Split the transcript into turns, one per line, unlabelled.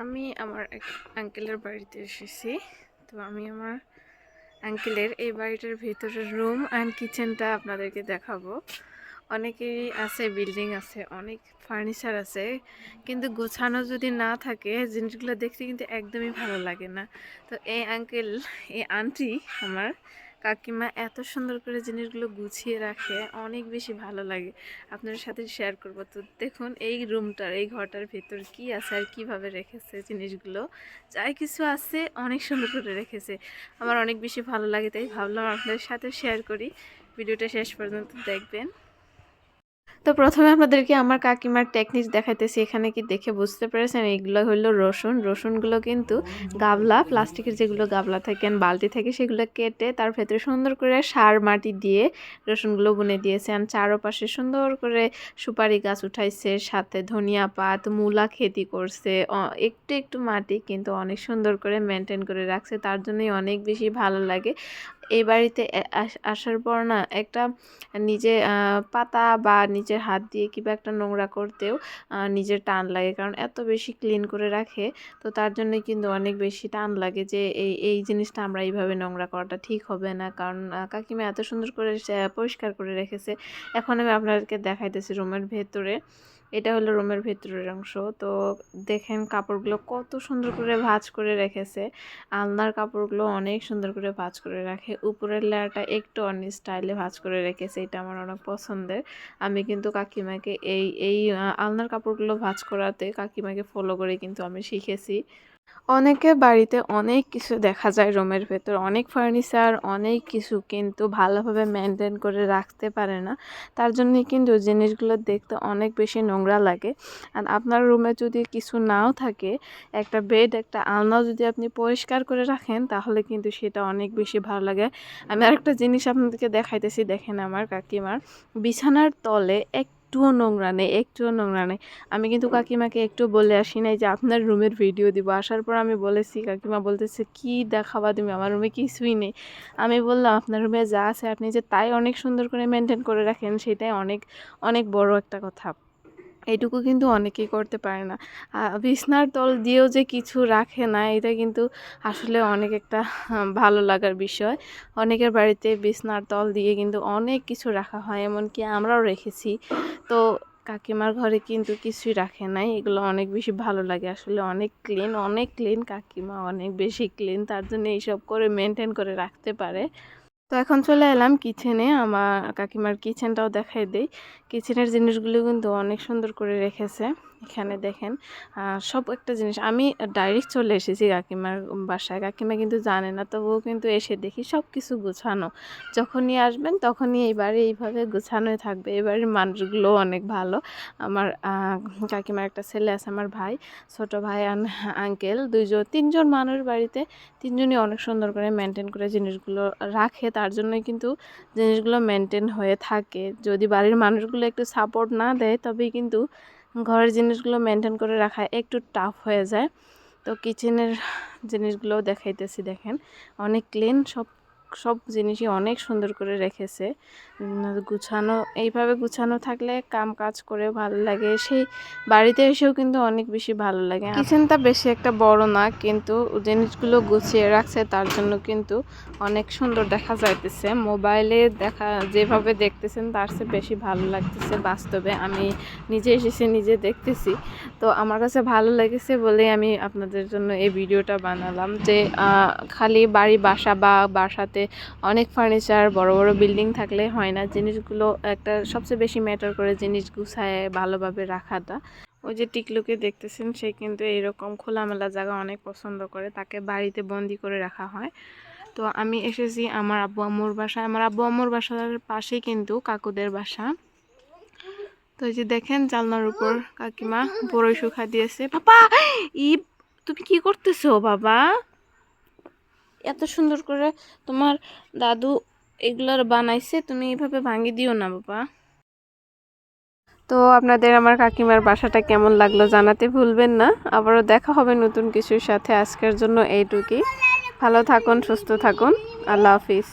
আমি আমার এক আঙ্কেলের বাড়িতে এসেছি। তো আমি আমার আঙ্কেলের এই বাড়িটার ভেতরের রুম অ্যান্ড কিচেনটা আপনাদেরকে দেখাবো। অনেকেরই আছে, বিল্ডিং আছে, অনেক ফার্নিচার আছে, কিন্তু গোছানো যদি না থাকে জিনিসগুলো দেখতে কিন্তু একদমই ভালো লাগে না। তো এই আঙ্কেল, এই আন্টি, আমার কাকিমা এত সুন্দর করে জিনিসগুলো গুছিয়ে রাখে, অনেক বেশি ভালো লাগে। আপনাদের সাথে শেয়ার করব। তো দেখুন এই রুমটার, এই ঘরটার ভেতর কি আছে আর কিভাবে রেখেছে জিনিসগুলো। যাই কিছু আছে অনেক সুন্দর করে রেখেছে, আমার অনেক বেশি ভালো লাগে, তাই ভাবলাম আপনাদের সাথে শেয়ার করি। ভিডিওটা শেষ পর্যন্ত দেখবেন। তো প্রথমে আপনাদেরকে আমার কাকিমার টেকনিক্স দেখাইতেছি। এখানে কি দেখে বুঝতে পেরেছেন, এইগুলো হলো রসুন। রসুনগুলো কিন্তু গাবলা, প্লাস্টিকের যেগুলো গাবলা থাকেন, বালতি থেকে, সেগুলো কেটে তার ভেতরে সুন্দর করে সার মাটি দিয়ে রসুনগুলো বুনে দিয়েছে। আর চারপাশে সুন্দর করে সুপারি গাছ উঠাইছে, সাথে ধনিয়া পাত, মূলা খেতি করছে। একটু একটু মাটি কিন্তু অনেক সুন্দর করে মেনটেন করে রাখছে, তার জন্যই অনেক বেশি ভালো লাগে। এই বাড়িতে আসার পর না একটা নিজে পাতা বা নিজের হাত দিয়ে কিংবা একটা নোংরা করতেও নিজের টান লাগে, কারণ এত বেশি ক্লিন করে রাখে। তো তার জন্যই কিন্তু অনেক বেশি টান লাগে যে এই জিনিসটা আমরা এইভাবে নোংরা করাটা ঠিক হবে না, কারণ কাকিমা এত সুন্দর করে পরিষ্কার করে রেখেছে। এখন আমি আপনাদেরকে দেখাইতেছি রুমের ভেতরে। এটা হলো রুমের ভেতরের অংশ। তো দেখেন কাপড়গুলো কত সুন্দর করে ভাঁজ করে রেখেছে। আলনার কাপড়গুলো অনেক সুন্দর করে ভাঁজ করে রাখে। উপরের লেয়ারটা একটু অন্য স্টাইলে ভাঁজ করে রেখেছে, এটা আমার অনেক পছন্দের। আমি কিন্তু কাকিমাকে এই আলনার কাপড়গুলো ভাঁজ করাতে কাকিমাকে ফলো করে কিন্তু আমি শিখেছি। অনেকের বাড়িতে অনেক কিছু দেখা যায় রুমের ভেতর, অনেক ফার্নিচার, অনেক কিছু, কিন্তু ভালোভাবে মেনটেন করে রাখতে পারে না। তার জন্যই কিন্তু জিনিসগুলো দেখতে অনেক বেশি নোংরা লাগে। আর আপনার রুমে যদি কিছু নাও থাকে, একটা বেড, একটা আলনাও যদি আপনি পরিষ্কার করে রাখেন, তাহলে কিন্তু সেটা অনেক বেশি ভালো লাগে। আমি আরেকটা জিনিস আপনাদেরকে দেখাইতেছি। দেখেন আমার কাকিমার বিছানার তলে একটুও নোংরা নেই, একটুও নোংরা নেই। আমি কিন্তু কাকিমাকে একটু বলে আসি নাই যে আপনার রুমের ভিডিও দিব। আসার পর আমি বলেছি, কাকিমা বলতেছে কি দেখাবা তুমি, আমার রুমে কিছুই নেই। আমি বললাম আপনার রুমে যা আছে আপনি যে তাই অনেক সুন্দর করে মেনটেন করে রাখেন, সেটাই অনেক অনেক বড় একটা কথা। এইটুকু কিন্তু অনেকেই করতে পারে না। বিছনার তল দিয়েও যে কিছু রাখে না, এটা কিন্তু আসলে অনেক একটা ভালো লাগার বিষয়। অনেকের বাড়িতে বিছনার তল দিয়ে কিন্তু অনেক কিছু রাখা হয়, এমনকি আমরাও রেখেছি। তো কাকিমার ঘরে কিন্তু কিছুই রাখে নাই, এগুলো অনেক বেশি ভালো লাগে। আসলে অনেক ক্লিন, অনেক ক্লিন, কাকিমা অনেক বেশি ক্লিন, তার জন্য এইসব করে মেনটেন করে রাখতে পারে। তো এখন চলে এলাম কিচেনে। আমার কাকিমার কিচেনটাও দেখাই দেই। কিচেনের জিনিসগুলো কিন্তু অনেক সুন্দর করে রেখেছে। এখানে দেখেন সব একটা জিনিস, আমি ডাইরেক্ট চলে এসেছি কাকিমার বাসায়, কাকিমা কিন্তু জানে না, তবুও কিন্তু এসে দেখি সব কিছু গোছানো। যখনই আসবেন তখনই এইবারে এইভাবে গোছানোই থাকবে। এবারের মানুষগুলো অনেক ভালো। আমার কাকিমার একটা ছেলে আছে, আমার ভাই, ছোট ভাই, আঙ্কেল, তিনজন মানুষ বাড়িতে। তিনজনই অনেক সুন্দর করে মেনটেন করে জিনিসগুলো রাখে, তার জন্যই কিন্তু জিনিসগুলো মেনটেন হয়ে থাকে। যদি বাড়ির মানুষগুলো একটু সাপোর্ট না দেয়, তবেই কিন্তু ঘরের জিনিসগুলো মেনটেন করে রাখা একটু টাফ হয়ে যায়। তো কিচেনের জিনিসগুলোও দেখাইতেছি। দেখেন অনেক ক্লিন, সব সব জিনিসই অনেক সুন্দর করে রেখেছে। গুছানো, এইভাবে গুছানো থাকলে কাম কাজ করে ভালো লাগে, সেই বাড়িতে এসেও কিন্তু অনেক বেশি ভালো লাগে। কিচেনটা বেশি একটা বড় না, কিন্তু জিনিসগুলো গুছিয়ে রাখছে, তার জন্য কিন্তু অনেক সুন্দর দেখা যাইতেছে। মোবাইলে দেখা যেভাবে দেখতেছেন তার চেয়ে বেশি ভালো লাগতেছে বাস্তবে। আমি নিজে এসেছি, নিজে দেখতেছি, তো আমার কাছে ভালো লেগেছে বলে আমি আপনাদের জন্য এই ভিডিওটা বানালাম। যে খালি বাড়ি, বাসা বা বাসাতে অনেক ফার্নিচার, বড় বড় বিল্ডিং থাকলে হয় না, জিনিসগুলো একটা সবচেয়ে বেশি ম্যাটার করে জিনিস গুছায় ভালোভাবে রাখাটা। ওই যে টিকলুকে দেখতেছেন, সে কিন্তু এইরকম খোলামেলা জায়গা অনেক পছন্দ করে, তাকে বাড়িতে বন্দি করে রাখা হয়। তো আমি এসেছি আমার আব্বু আম্মুর বাসায়। আমার আব্বু আম্মুর বাসার পাশেই কিন্তু কাকুদের বাসা। তো এই যে দেখেন জানলার উপর কাকিমা বড়ই শুকা দিয়েছে। বাবা, ই তুমি কি করতেছো বাবা? এত সুন্দর করে তোমার দাদু এগুলার বানাইছে, তুমি এইভাবে ভাঙি দিও না বাবা। তো আপনাদের আমার কাকিমার বাসাটা কেমন লাগলো জানাতে ভুলবেন না। আবারও দেখা হবে নতুন কিছুর সাথে। আজকের জন্য এইটুকুই। ভালো থাকুন, সুস্থ থাকুন। আল্লাহ হাফিজ।